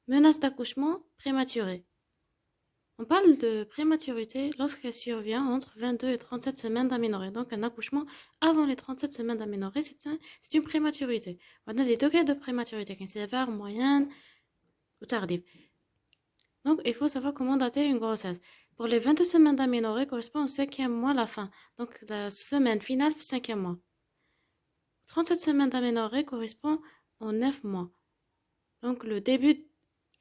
Menace d'accouchement prématuré. On parle de prématurité lorsqu'elle survient entre 22 et 37 semaines d'aménorrhée. Donc, un accouchement avant les 37 semaines d'aménorrhée, c'est une prématurité. On a des degrés de prématurité, sévère, moyenne ou tardive. Donc, il faut savoir comment dater une grossesse. Pour les 22 semaines d'aménorrhée correspond au 5e mois, la fin. Donc, la semaine finale, 5e mois. 37 semaines d'aménorrhée correspond aux 9 mois. Donc, le début de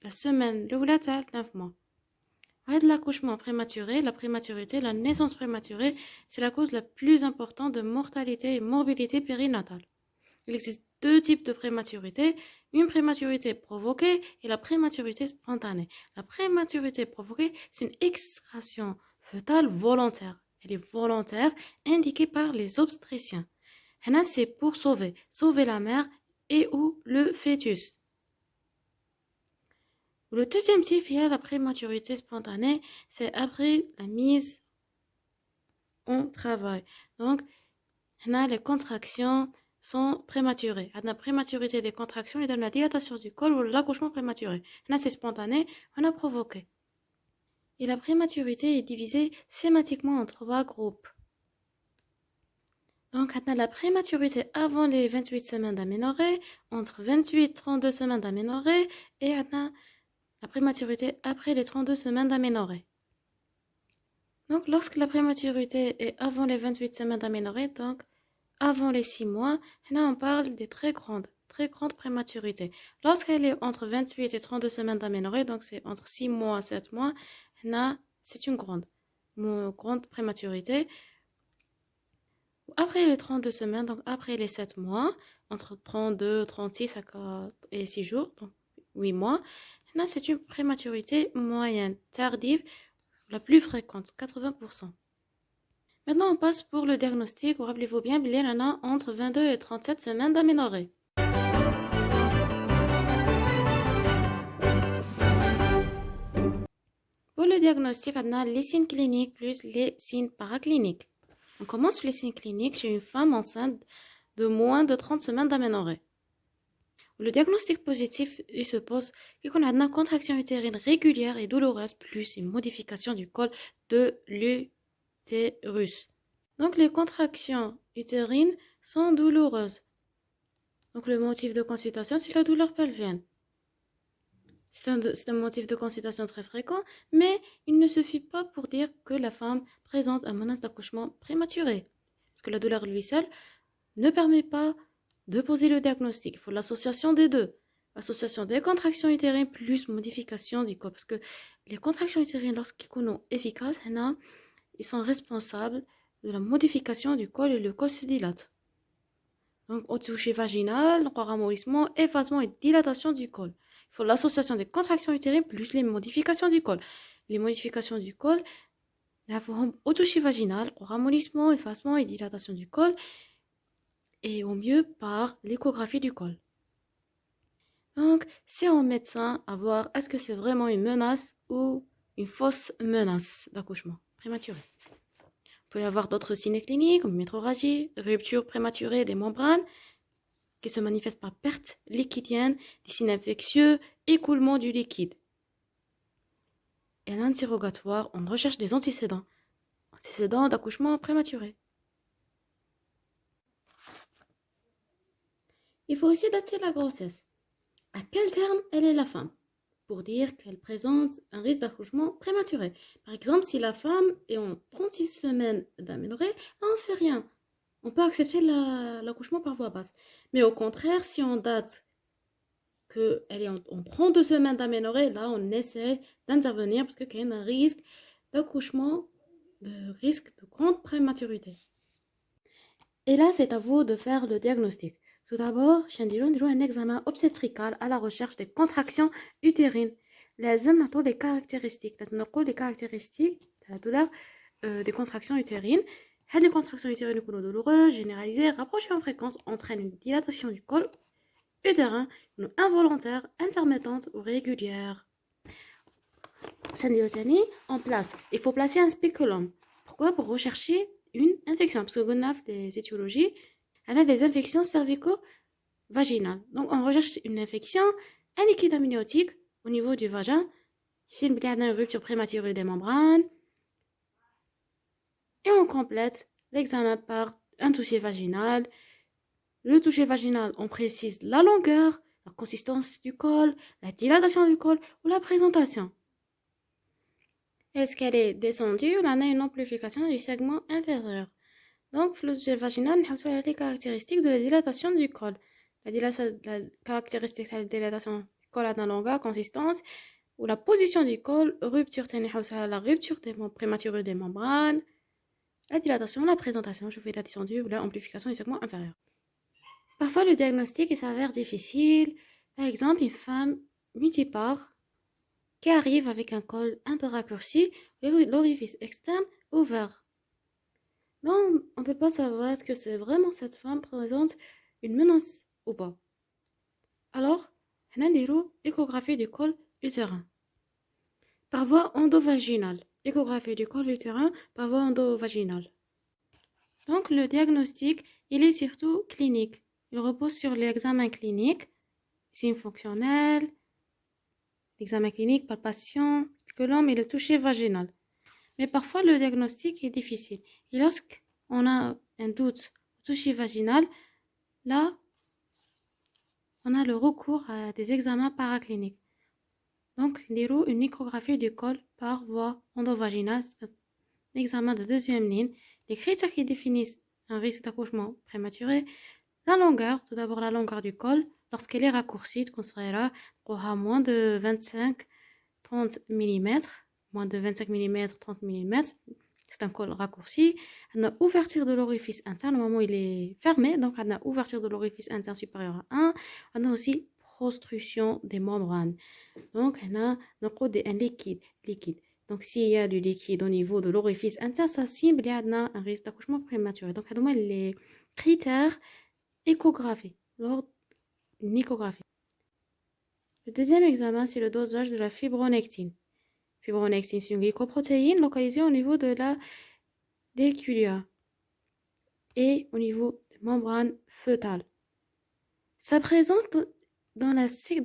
la semaine, le 9 mois. L'accouchement prématuré, la prématurité, la naissance prématurée, c'est la cause la plus importante de mortalité et morbidité périnatale. Il existe deux types de prématurité, une prématurité provoquée et la prématurité spontanée. La prématurité provoquée, c'est une extraction fœtale volontaire. Elle est volontaire, indiquée par les obstétriciens. C'est pour sauver la mère et ou le fœtus. Le deuxième type, il y a la prématurité spontanée, c'est après la mise en travail. Donc, les contractions sont prématurées. La prématurité des contractions, il donne la dilatation du col ou l'accouchement prématuré. C'est spontané, on a provoqué. Et la prématurité est divisée schématiquement en trois groupes. Donc, la prématurité avant les 28 semaines d'aménorrhée, entre 28 et 32 semaines d'aménorrhée, et la prématurité après les 32 semaines d'aménorrhée. Donc, lorsque la prématurité est avant les 28 semaines d'aménorrhée, donc avant les 6 mois, là on parle des très grandes prématurités. Lorsqu'elle est entre 28 et 32 semaines d'aménorrhée, donc c'est entre 6 mois et 7 mois, là c'est une grande prématurité. Après les 32 semaines, donc après les 7 mois, entre 32, 36 et 6 jours, donc 8 mois, là c'est une prématurité moyenne, tardive, la plus fréquente, 80%. Maintenant, on passe pour le diagnostic. Rappelez-vous bien, il y en a entre 22 et 37 semaines d'aménorrhée. Pour le diagnostic, on a les signes cliniques plus les signes paracliniques. On commence les signes cliniques chez une femme enceinte de moins de 30 semaines d'aménorrhée. Le diagnostic positif, il se pose qu'on a une contraction utérine régulière et douloureuse plus une modification du col de l'utérus. Donc, les contractions utérines sont douloureuses. Donc, le motif de consultation, c'est la douleur pelvienne. C'est un motif de consultation très fréquent, mais il ne suffit pas pour dire que la femme présente un menace d'accouchement prématuré. Parce que la douleur lui seule ne permet pas de poser le diagnostic. Il faut l'association des deux. L'association des contractions utérines plus modification du col. Parce que les contractions utérines, lorsqu'ils sont efficaces, ils sont responsables de la modification du col et le col se dilate. Donc, au toucher vaginal, ramollissement, effacement et dilatation du col. Il faut l'association des contractions utérines plus les modifications du col. Les modifications du col, la forme au toucher vaginal, ramollissement, effacement et dilatation du col, et au mieux par l'échographie du col. Donc, c'est au médecin à voir est-ce que c'est vraiment une menace ou une fausse menace d'accouchement prématuré. Il peut y avoir d'autres signes cliniques comme métrorragie, rupture prématurée des membranes qui se manifestent par perte liquidienne, des signes infectieux, écoulement du liquide. Et l'interrogatoire, on recherche des antécédents d'accouchement prématuré. Il faut aussi dater la grossesse. À quel terme elle est la femme pour dire qu'elle présente un risque d'accouchement prématuré. Par exemple, si la femme est en 36 semaines d'aménorrhée, on ne fait rien. On peut accepter l'accouchement par voie basse. Mais au contraire, si on date qu'elle est en 32 semaines d'aménorrhée, là, on essaie d'intervenir parce qu'il y a un risque d'accouchement, de risque de grande prématurité. Et là, c'est à vous de faire le diagnostic. Tout d'abord, nous un examen obstétrical à la recherche des contractions utérines. لازم نعطوا les caractéristiques. لازم نقول les caractéristiques de la douleur des contractions utérines. Les contractions utérines douloureuses, généralisées, rapprochées en fréquence, entraînent une dilatation du col utérin, involontaire, intermittente ou régulière. En place. Il faut placer un spéculum. Pourquoi? Pour rechercher une infection. Parce qu'on a des étiologies avec des infections cervico-vaginales. Donc, on recherche une infection, un liquide amniotique au niveau du vagin. Ici, il y a une rupture prématurée des membranes. Et on complète l'examen par un toucher vaginal. Le toucher vaginal, on précise la longueur, la consistance du col, la dilatation du col ou la présentation. Est-ce qu'elle est descendue ou on a une amplification du segment inférieur? Donc, le toucher vaginal, on a les caractéristiques de la dilatation du col. La caractéristique de la dilatation du col a une longueur, consistance, ou la position du col, rupture, la rupture prématurée des membranes, la dilatation, la présentation, je fais la descendue ou l'amplification du segment inférieur. Parfois, le diagnostic s'avère difficile. Par exemple, une femme multipare qui arrive avec un col un peu raccourci, l'orifice externe ouvert. Non, on ne peut pas savoir est-ce que c'est vraiment cette femme présente une menace ou pas. Alors, on a une échographie du col utérin. Par voie endovaginale. Échographie du col utérin par voie endovaginale. Donc, le diagnostic, il est surtout clinique. Il repose sur l'examen clinique, signes fonctionnels, l'examen clinique, palpation, spiculum et le toucher vaginal. Mais parfois, le diagnostic est difficile. Et lorsqu'on a un doute au toucher vaginal, là, on a le recours à des examens paracliniques. Donc, une échographie du col par voie endovaginale, c'est un examen de deuxième ligne. Les critères qui définissent un risque d'accouchement prématuré, la longueur, tout d'abord la longueur du col, lorsqu'elle est raccourcie, considérera aura moins de 25-30 mm, moins de 25 mm, 30 mm, c'est un col raccourci. On a ouverture de l'orifice interne, au moment où il est fermé, donc on a ouverture de l'orifice interne supérieur à 1. On a aussi prostruction des membranes. Donc, on a un liquide. Donc, s'il y a du liquide au niveau de l'orifice interne, ça cible, il y a un risque d'accouchement prématuré. Donc, on a les critères échographiques lors d'une échographie. Le deuxième examen, c'est le dosage de la fibronectine. Fibronectine, c'est une glycoprotéine localisée au niveau de la déculia et au niveau des membranes fœtales. Sa présence dans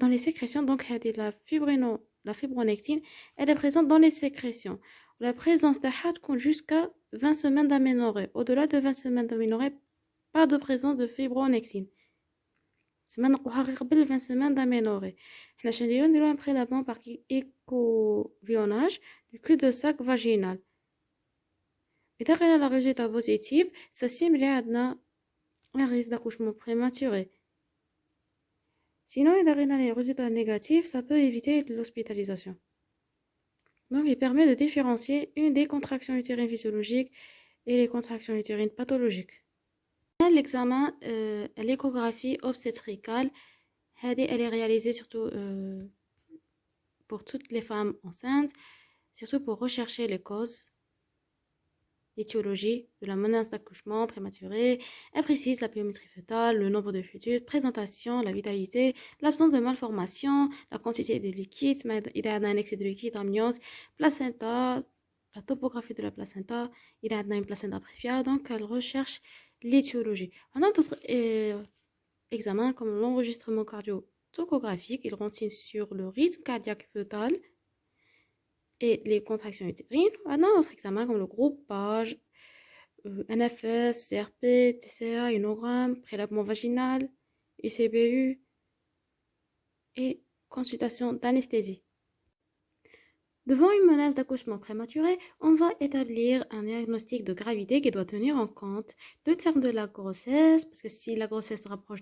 les sécrétions, donc la fibronectine, elle est présente dans les sécrétions. La présence d'AHAT compte jusqu'à 20 semaines d'aménorrhée. Au-delà de 20 semaines d'aménorrhée, pas de présence de fibronectine. C'est maintenant 20 semaines d'aménorrhée. Nous allons un prélèvement par écovionnage du cul-de-sac vaginal. Et derrière le résultat positif, ça cible un risque d'accouchement prématuré. Sinon, il y a les résultats négatifs, ça peut éviter l'hospitalisation. Donc, il permet de différencier une des contractions utérines physiologiques et les contractions utérines pathologiques. L'examen, l'échographie obstétricale, elle est réalisée surtout pour toutes les femmes enceintes, surtout pour rechercher les causes, l'étiologie de la menace d'accouchement prématuré. Elle précise la biométrie fœtale, le nombre de fœtus, présentation, la vitalité, l'absence de malformation, la quantité de liquide, il y a un excès de liquide, amniose, placenta, la topographie de la placenta, il y a une placenta prévia, donc elle recherche l'étiologie. On a d'autres examens comme l'enregistrement cardio-tocographique, il renseigne sur le rythme cardiaque fœtal et les contractions utérines. On a d'autres examens comme le groupage, NFS, CRP, TCA, inogramme, prélèvement vaginal, ICBU et consultation d'anesthésie. Devant une menace d'accouchement prématuré, on va établir un diagnostic de gravité qui doit tenir en compte le terme de la grossesse, parce que si la grossesse se rapproche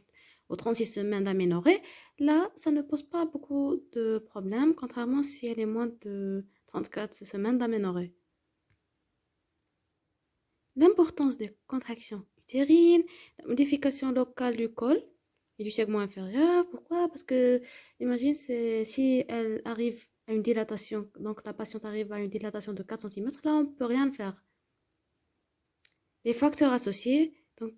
aux 36 semaines d'aménorrhée, là, ça ne pose pas beaucoup de problèmes, contrairement si elle est moins de 34 semaines d'aménorrhée. L'importance des contractions utérines, la modification locale du col et du segment inférieur. Pourquoi? Parce que, imagine, si elle arrive à une dilatation, donc la patiente arrive à une dilatation de 4 cm, là, on ne peut rien faire. Les facteurs associés, donc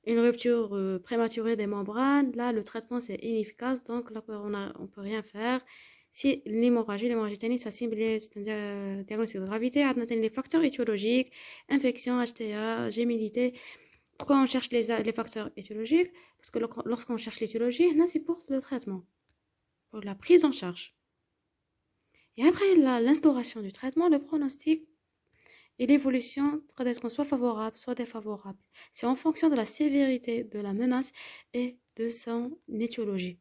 une rupture prématurée des membranes, là, le traitement, c'est inefficace, donc là, on ne peut rien faire. Si l'hémorragie ténique, ça cible, c'est un diagnostic de gravité, on atteint les facteurs étiologiques, infection, HTA, gémilité. Pourquoi on cherche les facteurs étiologiques? Parce que lorsqu'on cherche l'étiologie, là, c'est pour le traitement, pour la prise en charge. Et après l'instauration du traitement, le pronostic et l'évolution doivent soit favorable, soit défavorable. C'est en fonction de la sévérité de la menace et de son étiologie.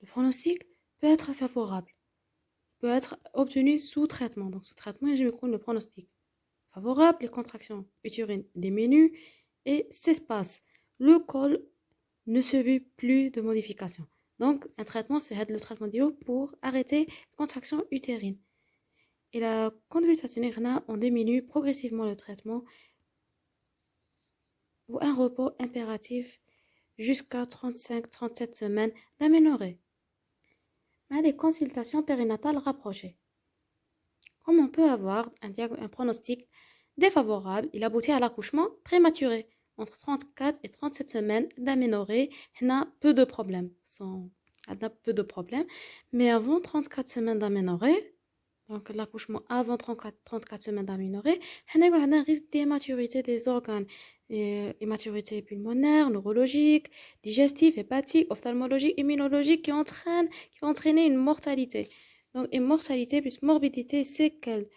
Le pronostic peut être favorable, peut être obtenu sous traitement. Donc sous traitement, je vais prendre le pronostic favorable, les contractions utérines diminuent et s'espacent. Le col ne subit plus de modification. Donc un traitement, c'est le traitement d'IO pour arrêter les contractions utérines. Et la conduite stationnaire, on diminue progressivement le traitement ou un repos impératif jusqu'à 35-37 semaines d'aménorrhée. Mais des consultations périnatales rapprochées. Comme on peut avoir un pronostic défavorable, il aboutit à l'accouchement prématuré. Entre 34 et 37 semaines d'aménorrhée, on a peu de problèmes. Mais avant 34 semaines d'aménorrhée, donc l'accouchement avant 34 semaines d'aménorrhée, on a un risque d'immaturité des organes, immaturité pulmonaire, neurologique, digestive, hépatique, ophtalmologique, immunologique qui va entraîner une mortalité. Donc une mortalité plus morbidité, séquelles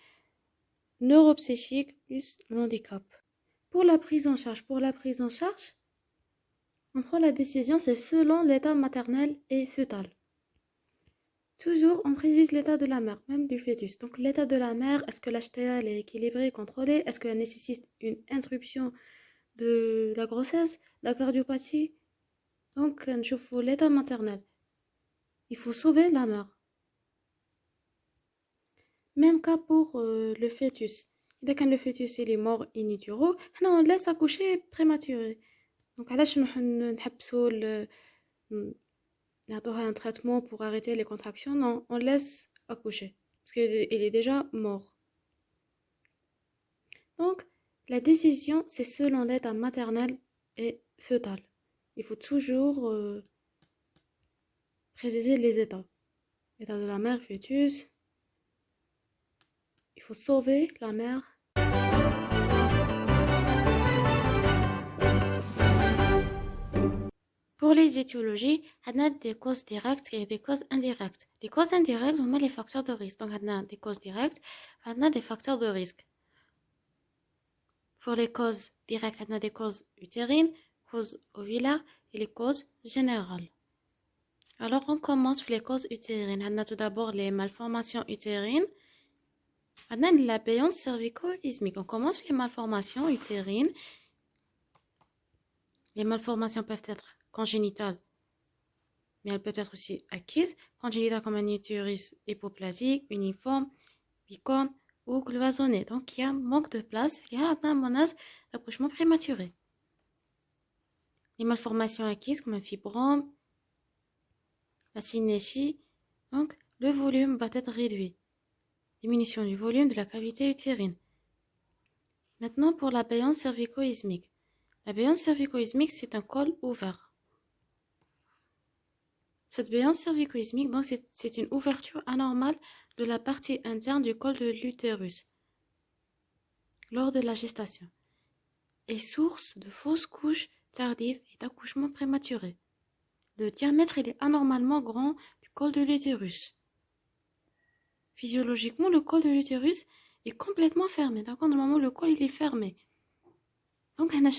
neuropsychiques plus l'handicap. Pour la prise en charge, on prend la décision, c'est selon l'état maternel et fœtal. Toujours, on précise l'état de la mère, même du fœtus. Donc, l'état de la mère, est-ce que l'HTA est équilibré, contrôlé? Est-ce qu'elle nécessite une interruption de la grossesse, la cardiopathie? Donc, il faut l'état maternel. Il faut sauver la mère. Même cas pour le fœtus. Dès que le fœtus il est mort in utero, on laisse accoucher prématuré. Donc, علاش نحبسوا نعطوها un traitement pour arrêter les contractions? Non, on laisse accoucher parce qu'il est déjà mort. Donc, la décision, c'est selon l'état maternel et fœtal. Il faut toujours préciser les états. L'état de la mère, fœtus. Il faut sauver la mère. Pour les étiologies, on a des causes directes et des causes indirectes. Les causes indirectes, on a les facteurs de risque. Donc, on a des causes directes, on a des facteurs de risque. Pour les causes directes, on a des causes utérines, causes ovulaires et les causes générales. Alors, on commence par les causes utérines. On a tout d'abord les malformations utérines. On a la béance cervico-ismique. On commence par les malformations utérines. Les malformations peuvent être congénitales, mais elles peuvent être aussi acquises. Congénitales comme un utérus hypoplasique, uniforme, bicorne ou cloisonné. Donc, il y a un manque de place. Il y a un menace d'accouchement prématuré. Les malformations acquises comme un fibrome, la synéchie, donc le volume va être réduit. Diminution du volume de la cavité utérine. Maintenant, pour la béance cervico-ismique. La béance cervico-ismique, c'est un col ouvert. Cette béance cervico-ismique, donc, c'est une ouverture anormale de la partie interne du col de l'utérus lors de la gestation et source de fausses couches tardives et d'accouchement prématuré. Le diamètre il est anormalement grand du col de l'utérus. Physiologiquement, le col de l'utérus est complètement fermé. D'accord, normalement, le col il est fermé. Donc, on a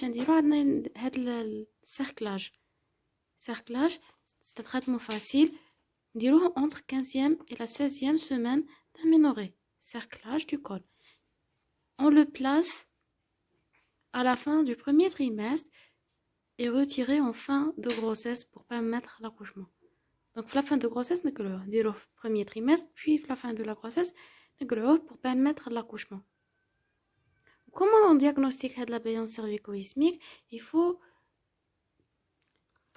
le cerclage. Cerclage, c'est un traitement facile. On dit entre 15e et la 16e semaine d'aménorrhée. Cerclage du col. On le place à la fin du premier trimestre et retiré en fin de grossesse pour permettre l'accouchement. Donc, la fin de grossesse, on dit le premier trimestre, puis la fin de la grossesse, pour permettre l'accouchement. Comment on diagnostique la béance cervico-ismique? Il faut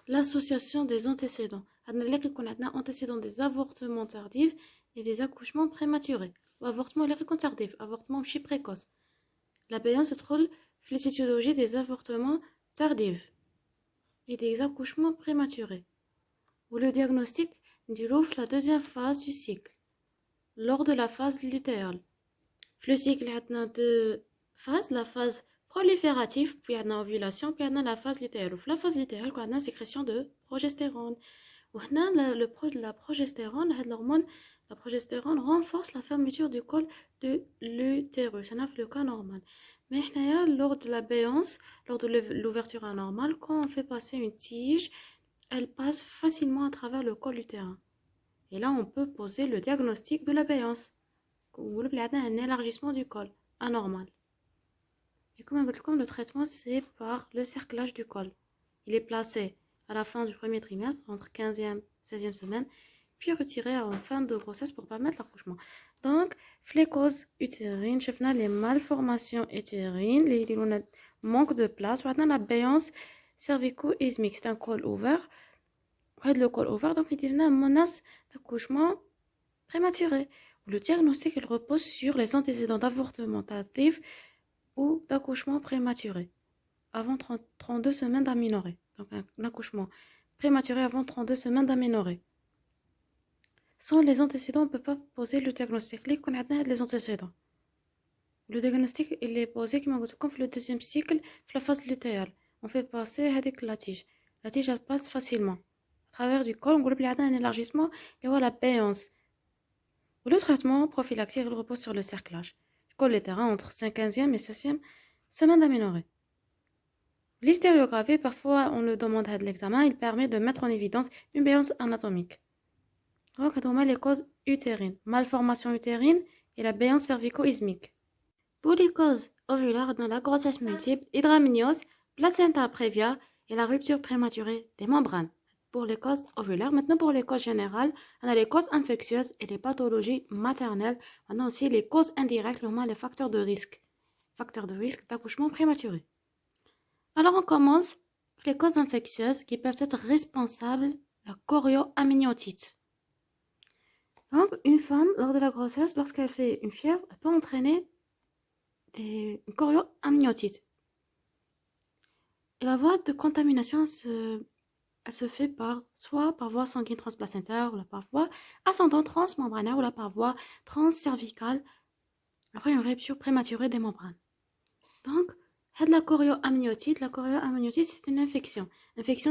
l'association des antécédents. On a antécédents des avortements tardifs et des accouchements prématurés. Ou avortement tardif, avortement précoce. La béance se trouve les étiologies des avortements tardifs et des accouchements prématurés. Ou le diagnostic déroule la deuxième phase du cycle, lors de la phase lutéale. Le cycle a deux phases, la phase proliférative, puis il y a l'ovulation, puis il y a la phase lutéale. La phase lutéale, on a la sécrétion de progestérone. وهنا la progestérone, هاد l'hormone, la progestérone renforce la fermeture du col de l'utérus. C'est le cas normal. Mais lors de la béance, lors de l'ouverture anormale, quand on fait passer une tige, elle passe facilement à travers le col utérin. Et là, on peut poser le diagnostic de la béance. Un élargissement du col anormal. Et comme le traitement, c'est par le cerclage du col. Il est placé à la fin du premier trimestre, entre 15e et 16e semaine, puis retiré en fin de grossesse pour permettre l'accouchement. Donc, les causes utérines, les malformations utérines, les manque de place, la béance cervico-ismique, c'est un col ouvert. Le col ouvert, donc il y a une menace d'accouchement prématuré. Le diagnostic il repose sur les antécédents d'avortement tardif ou d'accouchement prématuré avant 32 semaines d'aménorrhée. Donc un accouchement prématuré avant 32 semaines d'aménorrhée. Sans les antécédents, on ne peut pas poser le diagnostic. On a les antécédents. Le diagnostic il est posé comme le deuxième cycle, la phase lutéale. On fait passer avec la tige. La tige elle passe facilement. À travers du col, on a un élargissement et voilà la béance. Le traitement prophylactique il repose sur le cerclage. Col utérin entre 15e et 16e semaine d'aménorrhée. L'hystériographie, parfois on le demande à l'examen, il permet de mettre en évidence une béance anatomique. Donc, on a les causes utérines, malformation utérine et la béance cervico-ismique. Pour les causes ovulaires, dans la grossesse multiple, hydramnios, placenta prévia et la rupture prématurée des membranes. Pour les causes ovulaires, maintenant pour les causes générales, on a les causes infectieuses et les pathologies maternelles. On a aussi les causes indirectes, normalement les facteurs de risque. Facteurs de risque d'accouchement prématuré. Alors on commence avec les causes infectieuses qui peuvent être responsables de la chorioamniotite. Donc une femme, lors de la grossesse, lorsqu'elle fait une fièvre, elle peut entraîner une chorioamniotite. Et la voie de contamination elle se fait soit par voie sanguine transplacentaire, ou par voie ascendante transmembranaire, ou par voie transcervicale, après une rupture prématurée des membranes. Donc, la chorioamniotite, c'est une infection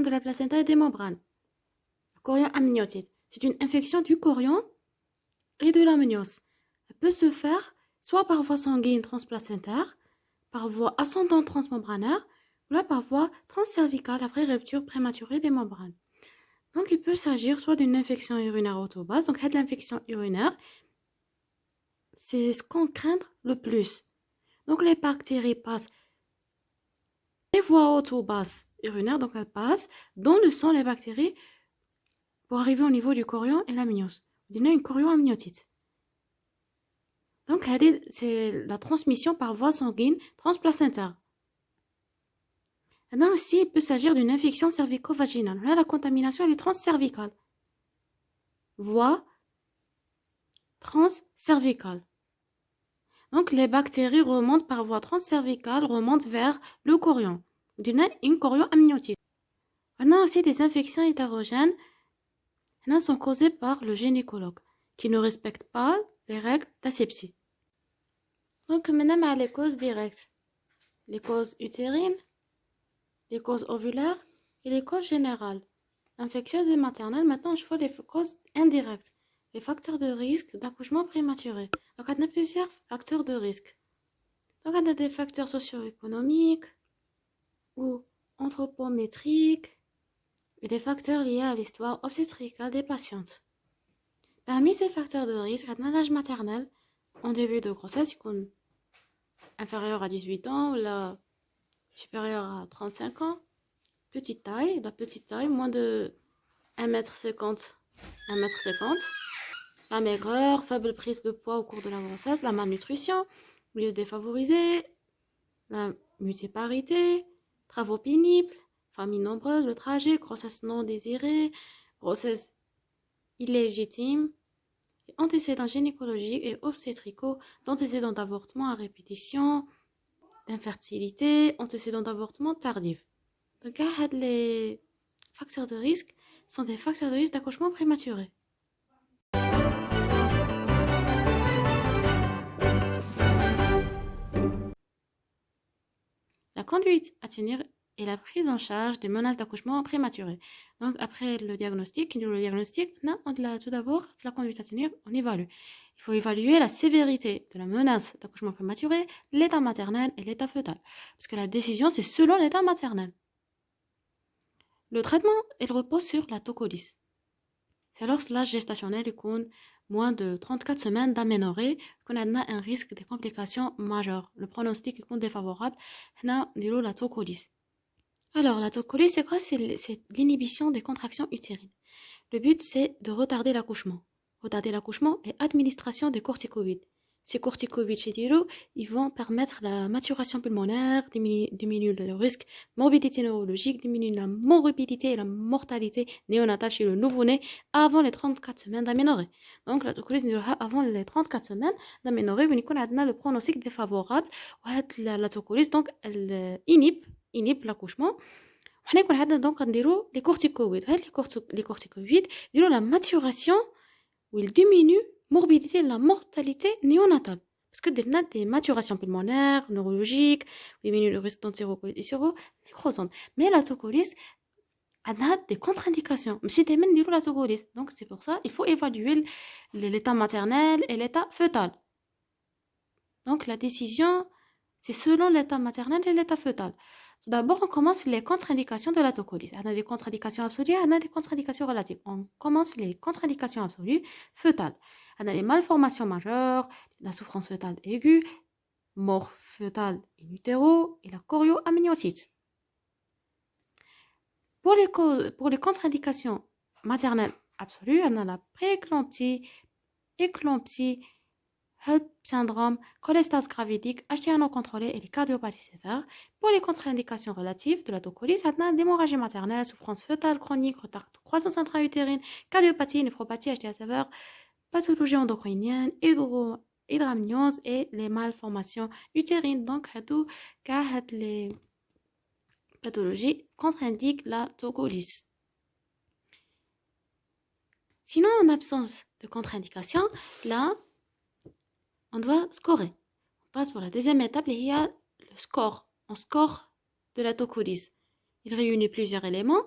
de la placenta et des membranes. La chorioamniotite, c'est une infection du chorion et de l'amnios. Elle peut se faire soit par voie sanguine transplacentaire, par voie ascendante transmembranaire, ou par voie transcervicale après rupture prématurée des membranes. Donc, il peut s'agir soit d'une infection urinaire autobase, donc l'infection urinaire, c'est ce qu'on craint le plus. Donc, les bactéries passent les voies autobases urinaires, donc elles passent dans le sang les bactéries pour arriver au niveau du chorion et l'amnios. On a une chorioamniotite. Donc, c'est la transmission par voie sanguine transplacentaire. Maintenant aussi, il peut s'agir d'une infection cervico-vaginale. Là, la contamination elle est transcervicale. Voie transcervicale. Donc, les bactéries remontent par voie transcervicale, remontent vers le chorion. On a une chorioamniotite. On a aussi des infections hétérogènes. Elles sont causées par le gynécologue qui ne respecte pas les règles d'asepsie. Donc, maintenant, on a les causes directes. Les causes utérines, les causes ovulaires et les causes générales, infectieuses et maternelles. Maintenant, je vois les causes indirectes, les facteurs de risque d'accouchement prématuré. Donc, on a plusieurs facteurs de risque. Donc, on a des facteurs socio-économiques ou anthropométriques et des facteurs liés à l'histoire obstétricale des patientes. Parmi ces facteurs de risque, on a l'âge maternel en début de grossesse, inférieur à 18 ans ou la supérieur à 35 ans. Petite taille, la petite taille, moins de 1m50, 1m50. La maigreur, faible prise de poids au cours de la grossesse, la malnutrition, milieu défavorisé, la multiparité, travaux pénibles, famille nombreuse, le trajet, grossesse non désirée, grossesse illégitime, antécédents gynécologiques et obstétricaux, d'antécédents d'avortement à répétition, d'infertilité, antécédents d'avortement tardif. Donc, les facteurs de risque sont des facteurs de risque d'accouchement prématuré. La conduite à tenir et la prise en charge des menaces d'accouchement prématuré. Donc, après le diagnostic, tout d'abord, la conduite à tenir, on évalue. Il faut évaluer la sévérité de la menace d'accouchement prématuré, l'état maternel et l'état fœtal. Parce que la décision, c'est selon l'état maternel. Le traitement, il repose sur la tocolyse. C'est lorsque l'âge gestationnel est moins de 34 semaines d'aménorrhée qu'on a un risque de complications majeures. Le pronostic est défavorable, on a la tocolyse. Alors, la tocolyse, c'est quoi? C'est l'inhibition des contractions utérines. Le but, c'est de retarder l'accouchement. Retarder l'accouchement et administration des corticoïdes. Ces corticoïdes chez Dilo, ils vont permettre la maturation pulmonaire, diminuer le risque morbidité neurologique, diminuer la morbidité et la mortalité néonatale chez le nouveau-né avant les 34 semaines d'aménorrhée. Donc, la tocolyse avant les 34 semaines d'aménorrhée, on a le pronostic défavorable. La tocolyse, donc, elle inhibe l'accouchement. On a donc les corticoïdes. Les corticoïdes, la maturation où ils diminuent morbidité et la mortalité néonatale. Parce que des maturations pulmonaires, neurologiques, diminuent le risque d'entérocolite et nécrosante. Mais la tocolyse a des contre-indications. Donc c'est pour ça il faut évaluer l'état maternel et l'état fœtal. Donc la décision, c'est selon l'état maternel et l'état fœtal. Tout d'abord, on commence les contre-indications de la tocolyse. On a des contre-indications absolues, on a des contre-indications relatives. On commence les contre-indications absolues fœtales. On a les malformations majeures, la souffrance fœtale aiguë, mort fœtale in utero et la chorioamniotite. Pour les contre-indications maternelles absolues, on a la prééclampsie, éclampsie, HELP syndrome, cholestase gravidique, HTA non contrôlée et les cardiopathies sévères. Pour les contre-indications relatives de la tocolyse, on a l'hémorragie maternelle, souffrance fœtale chronique, retard de croissance intra-utérine, cardiopathie, néphropathie, HTA sévère, pathologie endocrinienne, hydramniose et les malformations utérines. Donc, les pathologies contre-indiquent la tocolyse. Sinon, en absence de contre-indication, là, on doit scorer. On passe pour la deuxième étape, il y a le score. On score de la tocolyse. Il réunit plusieurs éléments,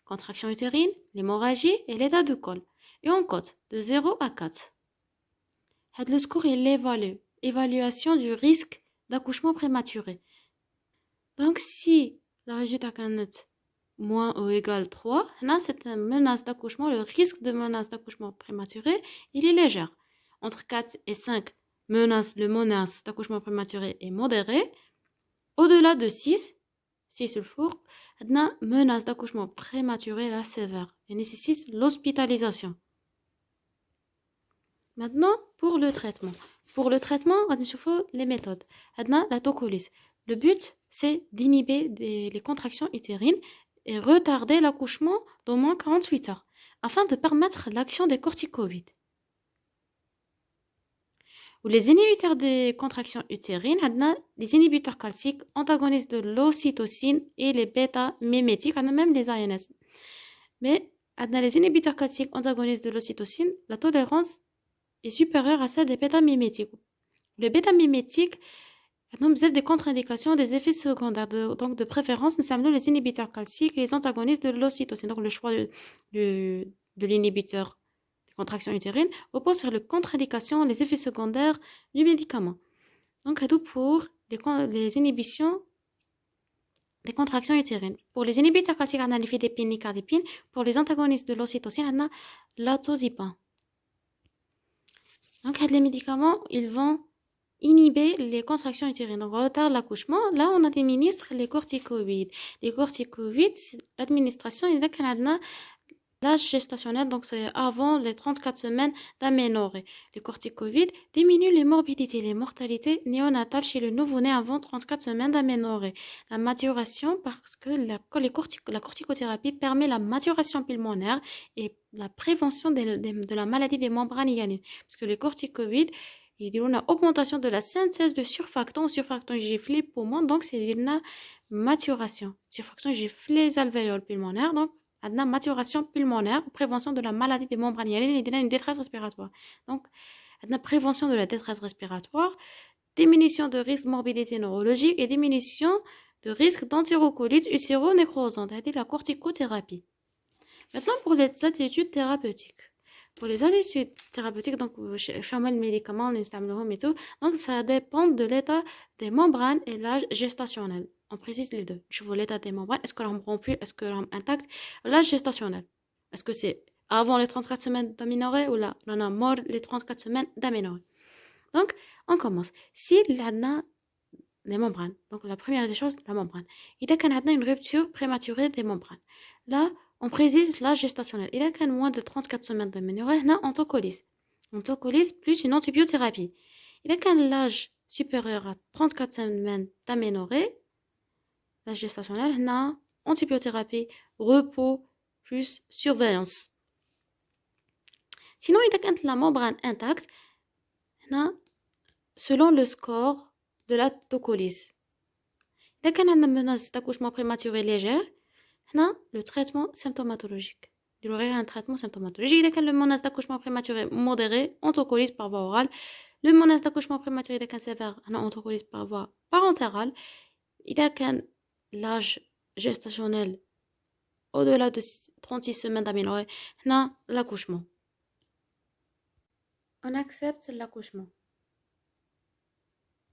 contraction utérine, l'hémorragie et l'état de col. Et on cote de 0 à 4. Le score, il évalue. Évaluation du risque d'accouchement prématuré. Donc, si le résultat est moins ou égal 3, là, c'est une menace d'accouchement. Le risque de menace d'accouchement prématuré, il est léger. Entre 4 et 5, le menace d'accouchement prématuré est modéré. Au-delà de 6 le four, la menace d'accouchement prématuré est sévère et nécessite l'hospitalisation. Maintenant, pour le traitement. Pour le traitement, il faut les méthodes. La tocolyse. Le but, c'est d'inhiber les contractions utérines et retarder l'accouchement d'au moins 48 heures afin de permettre l'action des corticoïdes. Les inhibiteurs des contractions utérines, les inhibiteurs calciques, antagonistes de l'ocytocine et les bêta-mimétiques, même les ANS. Mais les inhibiteurs calciques antagonistes de l'ocytocine, la tolérance est supérieure à celle des bêta-mimétiques. Le bêta-mimétique a des contre-indications, des effets secondaires. Donc, de préférence, nous avons les inhibiteurs calciques et les antagonistes de l'ocytocine. Donc, le choix de l'inhibiteur contraction utérine repose sur les contre-indications, les effets secondaires du médicament. Donc, c'est tout pour les inhibitions des contractions utérines. Pour les inhibiteurs calciques, on a l'ifidépine et cardipine. Pour les antagonistes de l'ocytocine, on a l'atozipam. Donc, les médicaments, ils vont inhiber les contractions utérines. Donc, on retarde l'accouchement. Là, on administre les corticoïdes. Les corticoïdes, l'administration, il y a l'âge gestationnel, donc c'est avant les 34 semaines d'aménorrhée. Les corticoïdes diminuent les morbidités et les mortalités néonatales chez le nouveau-né avant 34 semaines d'aménorrhée. La maturation, parce que la corticothérapie permet la maturation pulmonaire et la prévention de la maladie des membranes hyalines. Parce que les corticoïdes, il y a une augmentation de la synthèse de surfactants giflés poumons, donc c'est une maturation. Surfactants giflés alvéoles pulmonaires, donc la maturation pulmonaire, prévention de la maladie des membranes hyalines et une détresse respiratoire. Donc, la prévention de la détresse respiratoire, diminution de risque de morbidité neurologique et diminution de risque d'entérocolite utéro-nécrosante, c'est-à-dire la corticothérapie. Maintenant, pour les attitudes thérapeutiques. Pour les attitudes thérapeutiques, donc, le médicament, et tout, donc, ça dépend de l'état des membranes et l'âge gestationnel. On précise les deux. Je vois l'état des membranes. Est-ce que l'homme rompu? Est-ce que l'homme intact? L'âge gestationnel. Est-ce que c'est avant les 34 semaines d'aménorrhée ou là, on a mort les 34 semaines d'aménorrhée? Donc, on commence. Si l'on a les membranes, donc la première des choses, la membrane. Il y a une rupture prématurée des membranes. Là, on précise l'âge gestationnel. Il y a moins de 34 semaines d'aménorrhée, on a ontocolyse. Ontocolyse plus une antibiothérapie. Il y a l'âge supérieur à 34 semaines d'aménorrhée, l'âge gestationnel, on a antibiothérapie, repos plus surveillance. Sinon, il y a la membrane intacte, on a selon le score de la tocolyse. Dès qu'on a une menace d'accouchement prématuré légère, on a le traitement symptomatologique. Il y aurait un traitement symptomatologique. Dès qu'on a une menace d'accouchement prématuré modéré, ontocolyse par voie orale. Le menace d'accouchement prématuré dès qu'on sévère, on a ontocolyse par voie parentérale. Il y a qu'un l'âge gestationnel au-delà de 36 semaines d'aménorrhée, on a l'accouchement. On accepte l'accouchement.